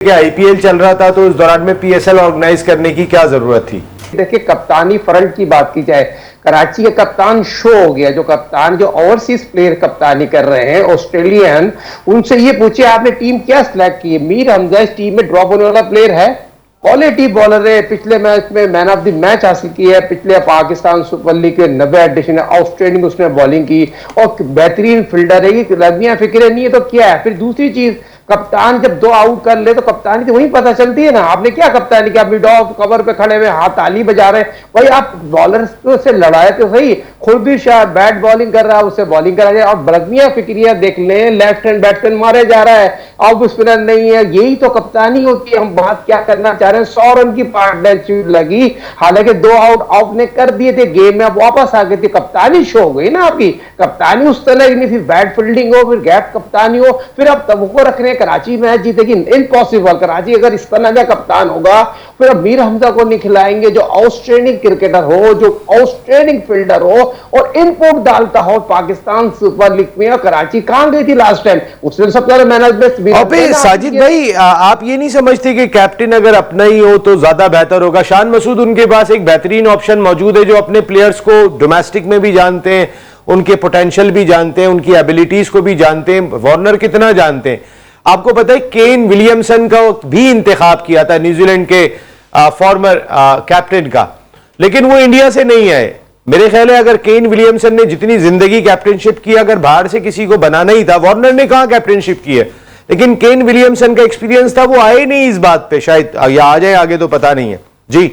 कि आईपीएल चल रहा था तो उस दौरान में पीएसएल ऑर्गेनाइज करने की क्या जरूरत थी? देखिए, कप्तानी फ्रंट की बात की जाए, कराची के कप्तान शो हो गया। जो ओवरसीज प्लेयर कप्तानी कर रहे हैं ऑस्ट्रेलियन, उनसे ये पूछिए आपने टीम क्या सिलेक्ट की है। मीर हमजा इस टीम में ड्रॉप होने वाला प्लेयर है? क्वालिटी बॉलर है, पिछले मैच में मैन ऑफ द मैच हासिल की है, पिछले पाकिस्तान सुपर लीग के 90 एडिशन है, आउटस्टैंडिंग उसने बॉलिंग की और बेहतरीन फील्डर है। लग्नियां फिक्र नहीं है तो क्या है। फिर दूसरी चीज, कप्तान जब 2 आउट कर ले तो कप्तानी तो वही पता चलती है ना। आपने क्या कप्तानी किया, मिड ऑफ कवर पे खड़े हुए हाथ ताली बजा रहे हैं, भाई आप बॉलर से लड़ाए तो सही। खुलबीर शाह बैट बॉलिंग कर रहा है, उससे बॉलिंग करा जाए। और लग्नियां फिक्रियां देख लें, लेफ्ट हैंड बैट्समैन मारे जा रहा है, ऑफ स्पिनर नहीं है। यही तो कप्तानी होती है। हम बात क्या करना चाह रहे हैं, 100 रन की पार्टनरशिप लगी, हालांकि 2 आउट आपने कर दिए थे, गेम में अब वापस आ गई थी। कप्तानी शो हो गई ना आपकी। कप्तानी उस तरह की नहीं, फिर बैट फील्डिंग हो, फिर गैप कप्तानी हो, फिर अब तवक्को रख रहे हैं कराची मैच जीतेगी। इम्पॉसिबल। कराची अगर इस तरह का कप्तान होगा फिर अब मीर हमजा को नहीं खिलाएंगे, जो आउटस्टैंडिंग क्रिकेटर हो, जो आउटस्टैंडिंग फील्डर हो और इनपुट डालता हो पाकिस्तान सुपर लीग में। और कराची कहां गई थी लास्ट टाइम, उसने सबसे ज्यादा मैनेजमेंट। साजिद भाई, आप ये नहीं समझते कि कैप्टन अगर अपना ही हो तो ज्यादा बेहतर होगा? शान मसूद उनके पास एक बेहतरीन ऑप्शन मौजूद है, जो अपने प्लेयर्स को डोमेस्टिक में भी जानते हैं, उनके पोटेंशियल भी जानते हैं, उनकी एबिलिटीज को भी जानते हैं। वार्नर कितना जानते हैं आपको पता है। केन विलियमसन का भी इंतखाब किया था न्यूजीलैंड के फॉर्मर कैप्टन का, लेकिन वो इंडिया से नहीं आए। मेरे ख्याल है अगर केन विलियमसन ने जितनी जिंदगी कैप्टनशिप की, अगर बाहर से किसी को बनाना ही था, वार्नर ने कहां कैप्टनशिप की है, लेकिन केन विलियमसन का एक्सपीरियंस था, वो आए नहीं इस बात पे। शायद या आ जाए आगे तो पता नहीं है जी।